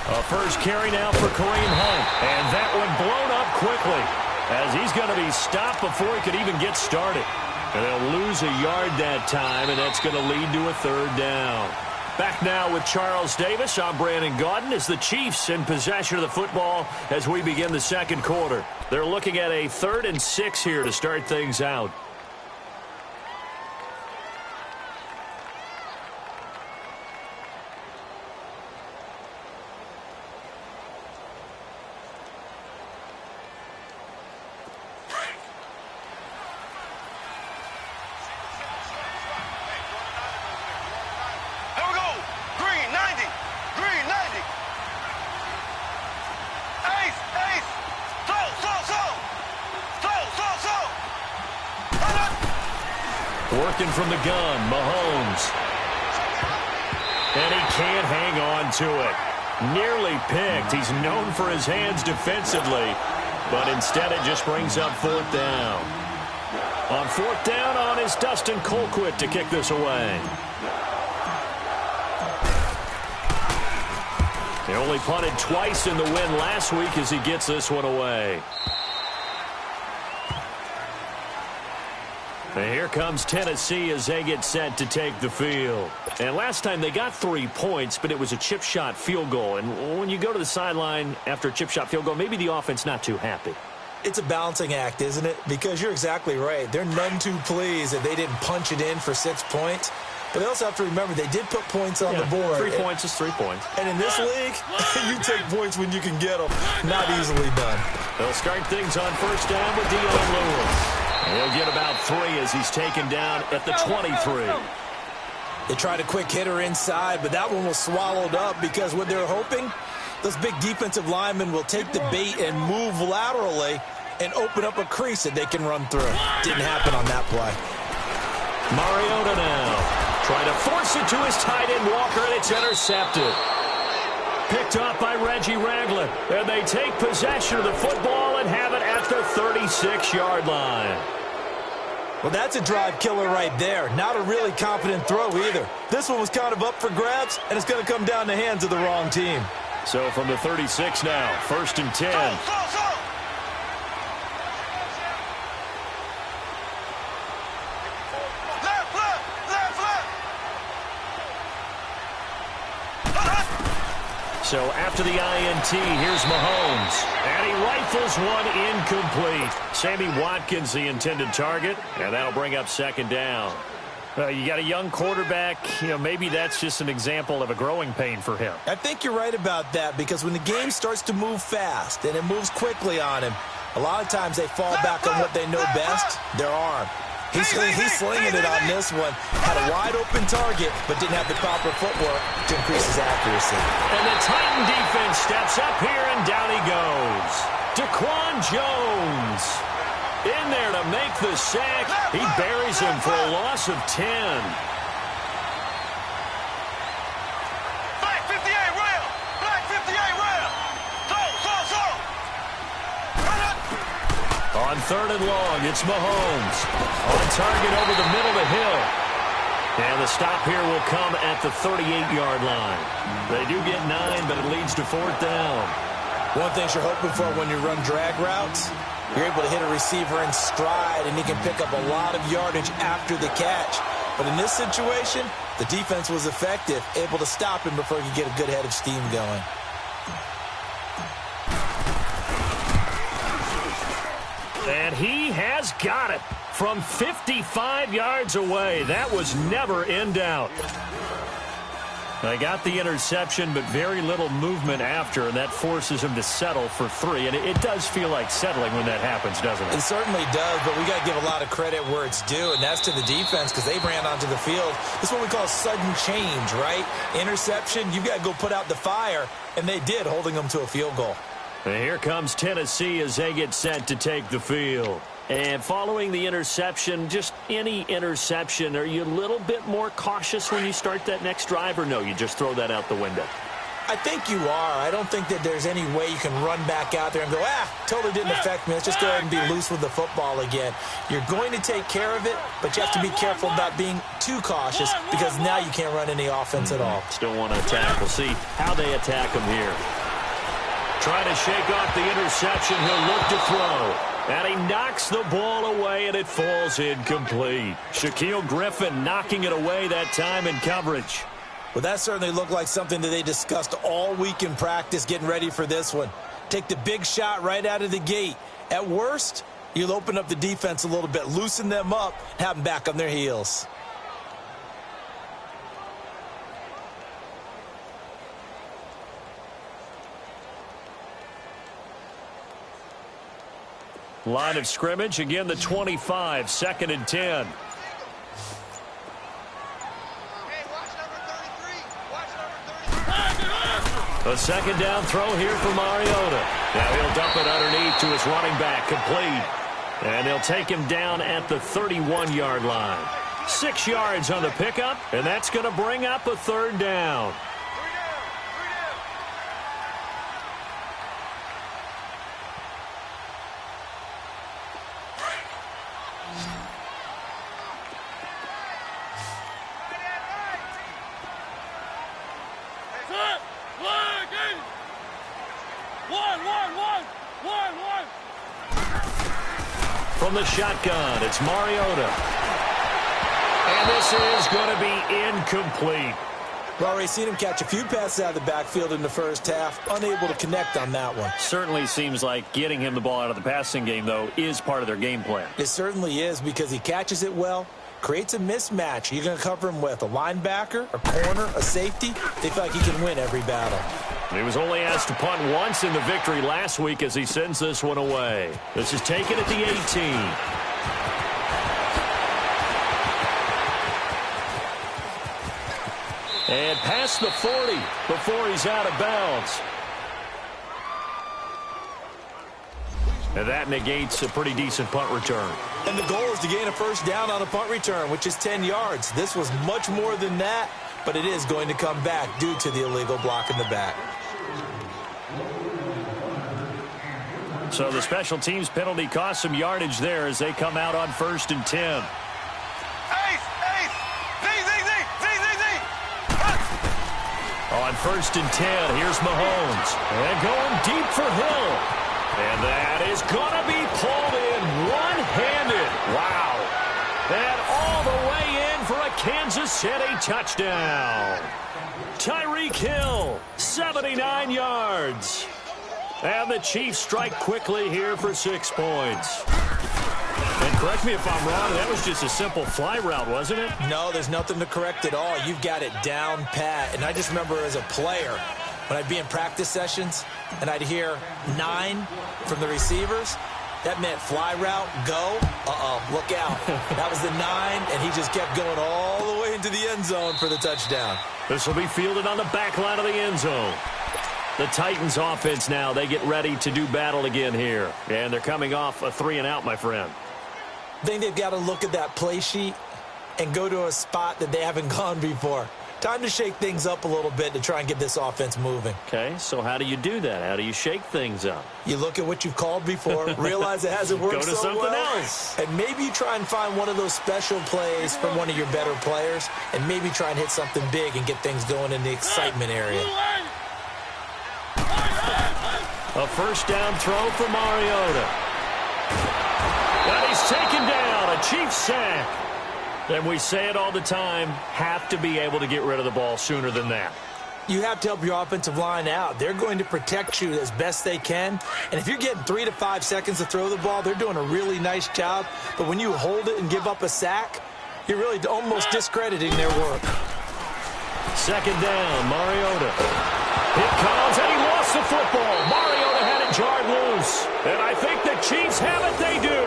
A first carry now for Kareem Hunt. And that one blown up quickly as he's going to be stopped before he could even get started. And they'll lose a yard that time, and that's going to lead to a third down. Back now with Charles Davis. I'm Brandon Gaudin as the Chiefs in possession of the football as we begin the second quarter. They're looking at a 3rd and 6 here to start things out. Working from the gun, Mahomes. And he can't hang on to it. Nearly picked. He's known for his hands defensively, but instead it just brings up 4th down. On 4th down on is Dustin Colquitt to kick this away. He only punted twice in the win last week as he gets this one away. And here comes Tennessee as they get set to take the field. And last time they got 3 points, but it was a chip shot field goal. And when you go to the sideline after a chip shot field goal, maybe the offense not too happy. It's a balancing act, isn't it? Because you're exactly right. They're none too pleased that they didn't punch it in for 6 points. But they also have to remember they did put points on the board. 3 points is 3 points. And in this league, you take points when you can get them. Not easily done. They'll start things on 1st down with Dion Lewis. He'll get about 3 as he's taken down at the 23. They tried a quick hitter inside, but that one was swallowed up because what they're hoping, those big defensive linemen will take the bait and move laterally and open up a crease that they can run through. Didn't happen on that play. Mariota now trying to force it to his tight end Walker, and it's intercepted. Picked up by Reggie Ragland. And they take possession of the football and have it at the 36-yard line. Well, that's a drive killer right there. Not a really confident throw either. This one was kind of up for grabs, and it's going to come down the hands of the wrong team. So from the 36 now, 1st and 10. So after the INT, here's Mahomes. And he rifles one incomplete. Sammy Watkins, the intended target. And that'll bring up 2nd down. You got a young quarterback. Maybe that's just an example of a growing pain for him. I think you're right about that because when the game starts to move fast and it moves quickly on him, a lot of times they fall back on what they know best, their arm. He's slinging it on this one. Had a wide-open target, but didn't have the proper footwork to increase his accuracy. And the Titan defense steps up here, and down he goes. Daquan Jones in there to make the sack. He buries him for a loss of 10. Black 58 rail! Black 58 rail! On 3rd and long, it's Mahomes. On target over the middle to Hill. And the stop here will come at the 38-yard line. They do get 9, but it leads to 4th down. One thing you're hoping for when you run drag routes, you're able to hit a receiver in stride, and he can pick up a lot of yardage after the catch. But in this situation, the defense was effective, able to stop him before he could get a good head of steam going. And he has got it from 55 yards away. That was never in doubt. They got the interception, but very little movement after, and that forces him to settle for 3. And it does feel like settling when that happens, doesn't it? It certainly does, but we got to give a lot of credit where it's due, and that's to the defense because they ran onto the field. This is what we call sudden change, right? Interception, you've got to go put out the fire, and they did, holding them to a field goal. And here comes Tennessee as they get set to take the field. And following the interception, just any interception, are you a little bit more cautious when you start that next drive, or no, you just throw that out the window? I think you are. I don't think that there's any way you can run back out there and go, totally didn't affect me. Let's just go ahead and be loose with the football again. You're going to take care of it, but you have to be careful about being too cautious because now you can't run any offense at all. Still want to attack. We'll see how they attack him here. Trying to shake off the interception. He'll look to throw. And he knocks the ball away, and it falls incomplete. Shaquille Griffin knocking it away that time in coverage. Well, that certainly looked like something that they discussed all week in practice getting ready for this one. Take the big shot right out of the gate. At worst, you'll open up the defense a little bit, loosen them up, have them back on their heels. Line of scrimmage, again the 25, 2nd and 10. A second down throw here for Mariota. Now he'll dump it underneath to his running back, complete. And they'll take him down at the 31-yard line. 6 yards on the pickup, and that's going to bring up a 3rd down. From the shotgun, it's Mariota. And this is going to be incomplete. We've already seen him catch a few passes out of the backfield in the first half, unable to connect on that one. Certainly seems like getting him the ball out of the passing game, though, is part of their game plan. It certainly is because he catches it well, creates a mismatch. You're going to cover him with a linebacker, a corner, a safety. They feel like he can win every battle. He was only asked to punt once in the victory last week as he sends this one away. This is taken at the 18. And past the 40 before he's out of bounds. And that negates a pretty decent punt return. And the goal is to gain a first down on a punt return, which is 10 yards. This was much more than that, but it is going to come back due to the illegal block in the back. So the special teams penalty cost some yardage there as they come out on 1st and 10. On 1st and 10, here's Mahomes. And going deep for Hill. And that is going to be pulled in one-handed. Wow. And all the way in for a Kansas City touchdown. Tyreek Hill, 79 yards. And the Chiefs strike quickly here for 6 points. And correct me if I'm wrong, that was just a simple fly route, wasn't it? No, there's nothing to correct at all. You've got it down pat. And I just remember as a player, when I'd be in practice sessions and I'd hear 9 from the receivers, that meant fly route, go, look out. That was the 9, and he just kept going all the way into the end zone for the touchdown. This will be fielded on the back line of the end zone. The Titans offense now, they get ready to do battle again here. And they're coming off a 3-and-out, my friend. I think they've got to look at that play sheet and go to a spot that they haven't gone before. Time to shake things up a little bit to try and get this offense moving. Okay, so how do you do that? How do you shake things up? You look at what you've called before, realize it hasn't worked so well. Go to something else. And maybe you try and find one of those special plays from one of your better players, and maybe try and hit something big and get things going in the excitement area. A first down throw for Mariota. And he's taken down, a Chiefs sack. And we say it all the time, have to be able to get rid of the ball sooner than that. You have to help your offensive line out. They're going to protect you as best they can. And if you're getting 3 to 5 seconds to throw the ball, they're doing a really nice job. But when you hold it and give up a sack, you're really almost discrediting their work. Second down, Mariota. It comes, and he lost the football. Mariota had it jarred loose. And I think the Chiefs have it. They do.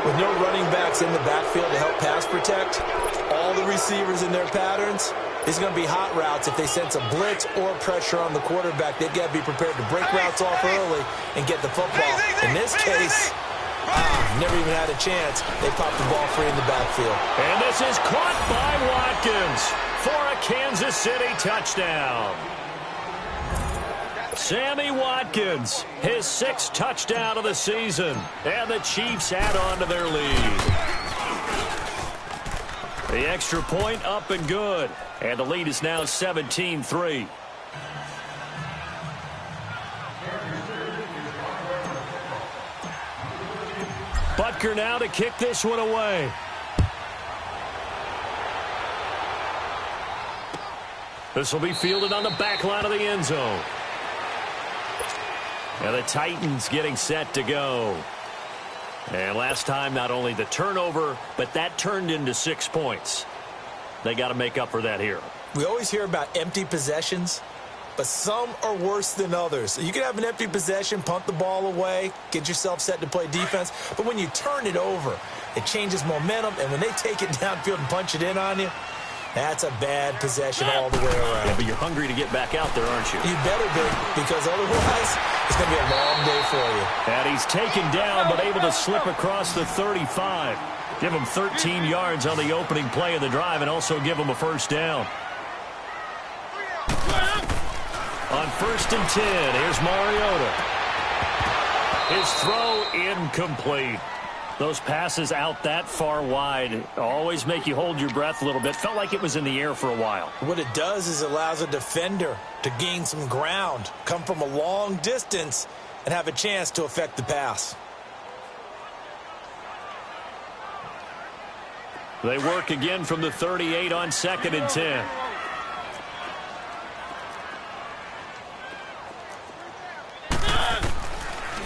With no running backs in the backfield to help pass protect, all the receivers in their patterns, it's going to be hot routes. If they sense a blitz or pressure on the quarterback, they've got to be prepared to break routes off early and get the football. In this case, never even had a chance. They popped the ball free in the backfield. And this is caught by Watkins for a Kansas City touchdown. Sammy Watkins, his 6th touchdown of the season. And the Chiefs add on to their lead. The extra point up and good. And the lead is now 17-3. Butker now to kick this one away. This will be fielded on the back line of the end zone. And the Titans getting set to go. And last time, not only the turnover, but that turned into 6 points. They got to make up for that here. We always hear about empty possessions, but some are worse than others. You can have an empty possession, punt the ball away, get yourself set to play defense, but when you turn it over, it changes momentum, and when they take it downfield and punch it in on you, that's a bad possession all the way around. Yeah, but you're hungry to get back out there, aren't you? You better be, because otherwise it's going to be a long day for you. And he's taken down, but able to slip across the 35. Give him 13 yards on the opening play of the drive and also give him a first down. On 1st and 10, here's Mariota. His throw incomplete. Those passes out that far wide always make you hold your breath a little bit. Felt like it was in the air for a while. What it does is it allows a defender to gain some ground, come from a long distance, and have a chance to affect the pass. They work again from the 38 on 2nd and 10.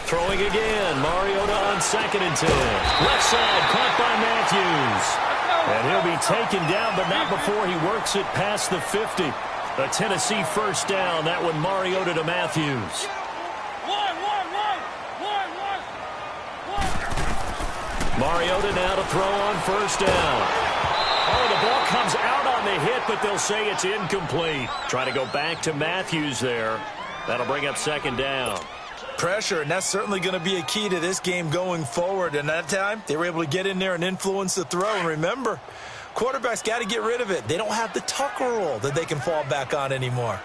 Throwing again, Mariota on 2nd and 10. Left side, caught by Matthews. And he'll be taken down, but not before he works it past the 50. A Tennessee first down, that one Mariota to Matthews. Mariota now to throw on 1st down. Oh, the ball comes out on the hit, but they'll say it's incomplete. Trying to go back to Matthews there. That'll bring up 2nd down. Pressure, and that's certainly going to be a key to this game going forward. And that time, they were able to get in there and influence the throw. And remember, quarterbacks got to get rid of it. They don't have the Tucker rule that they can fall back on anymore.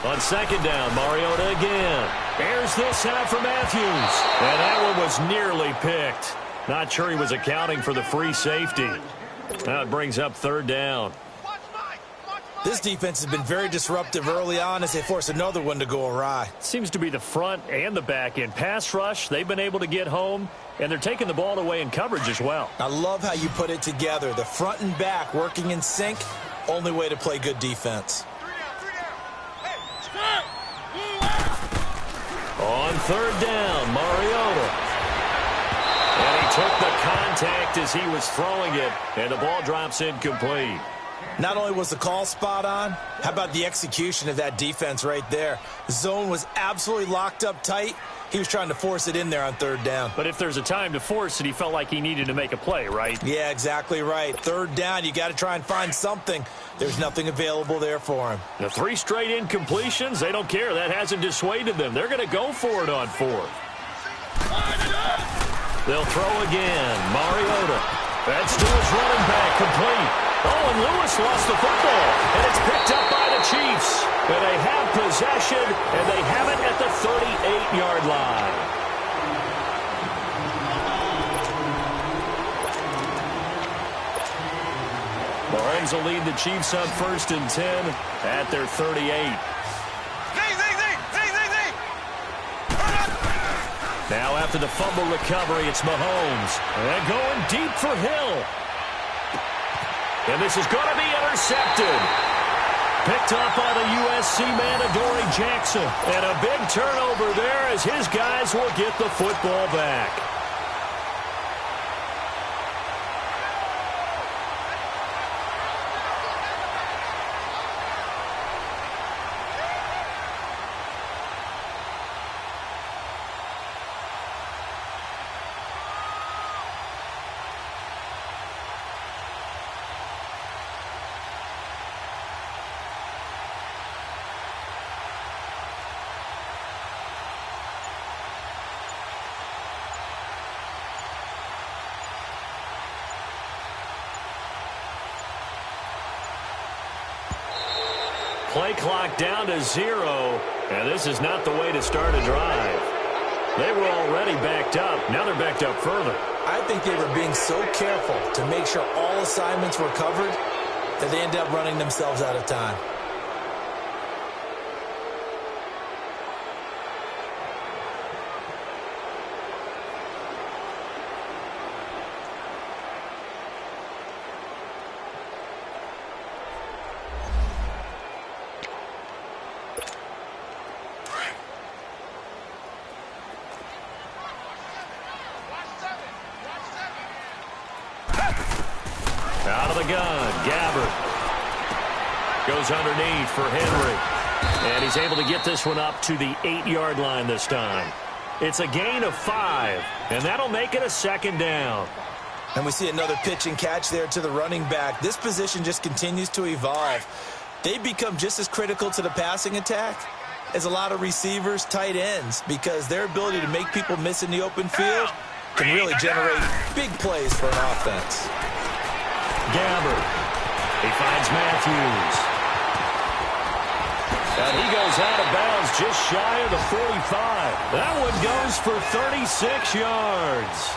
On 2nd down, Mariota again. Airs this out for Matthews. And that one was nearly picked. Not sure he was accounting for the free safety. Now it brings up 3rd down. This defense has been very disruptive early on as they force another one to go awry. Seems to be the front and the back end. Pass rush, they've been able to get home, and they're taking the ball away in coverage as well. I love how you put it together. The front and back working in sync, only way to play good defense. On 3rd down, Mariota. And he took the contact as he was throwing it, and the ball drops incomplete. Not only was the call spot on, how about the execution of that defense right there? The zone was absolutely locked up tight. He was trying to force it in there on 3rd down. But if there's a time to force it, he felt like he needed to make a play, right? Yeah, exactly right. 3rd down, you got to try and find something. There's nothing available there for him. The 3 straight incompletions, they don't care. That hasn't dissuaded them. They're going to go for it on 4th. They'll throw again. Mariota. That's to his running back, complete. Oh, and Lewis lost the football, and it's picked up by the Chiefs. And they have possession, and they have it at the 38-yard line. Mahomes will lead the Chiefs on 1st and 10 at their 38. Now after the fumble recovery, it's Mahomes. And going deep for Hill. And this is going to be intercepted. Picked up by the USC man, Adoree Jackson. And a big turnover there as his guys will get the football back. Play clock down to 0, and this is not the way to start a drive. They were already backed up. Now they're backed up further. I think they were being so careful to make sure all assignments were covered that they ended up running themselves out of time. Out of the gun, Gabbard. Goes underneath for Henry. And he's able to get this one up to the 8-yard line this time. It's a gain of 5, and that'll make it a 2nd down. And we see another pitch and catch there to the running back. This position just continues to evolve. They become just as critical to the passing attack as a lot of receivers, tight ends, because their ability to make people miss in the open field can really generate big plays for an offense. Gabbard. He finds Matthews. And he goes out of bounds just shy of the 45. That one goes for 36 yards.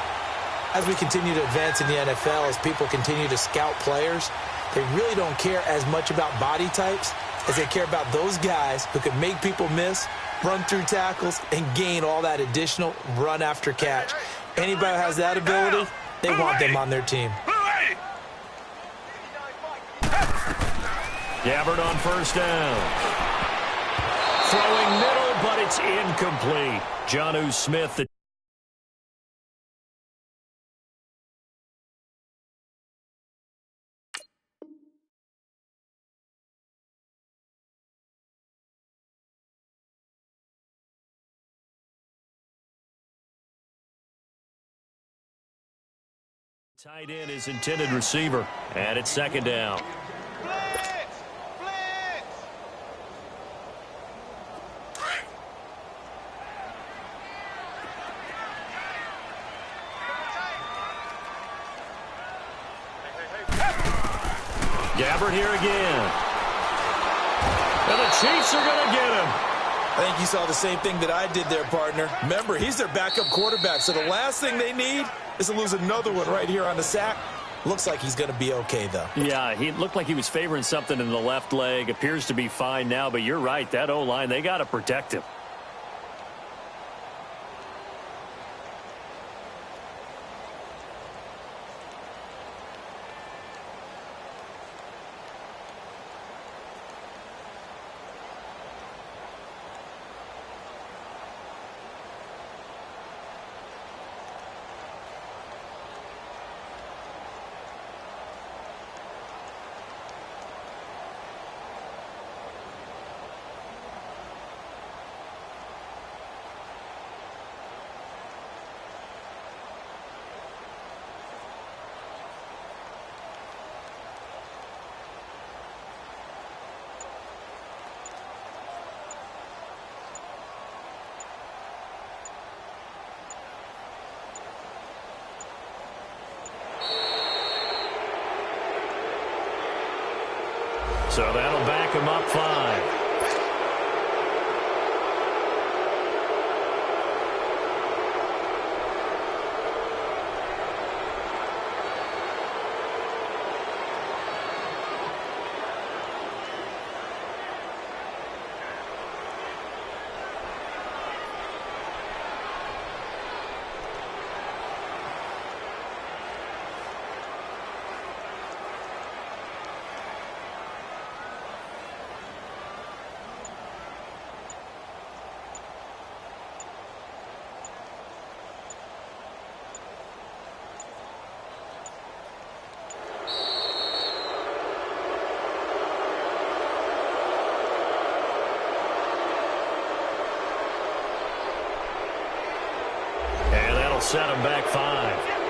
As we continue to advance in the NFL, as people continue to scout players, they really don't care as much about body types as they care about those guys who can make people miss, run through tackles, and gain all that additional run after catch. Anybody who has that ability, they want them on their team. Gabbard on 1st down. Throwing middle, but it's incomplete. Jonnu Smith, the tight end is intended receiver. And it's 2nd down. Gabbard here again. And the Chiefs are going to get him. I think you saw the same thing that I did there, partner. Remember, he's their backup quarterback, so the last thing they need is to lose another one right here on the sack. Looks like he's going to be okay, though. Yeah, he looked like he was favoring something in the left leg. Appears to be fine now, but you're right. That O-line, they got to protect him. So that'll back him up 5. Set him back 5.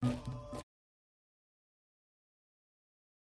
you.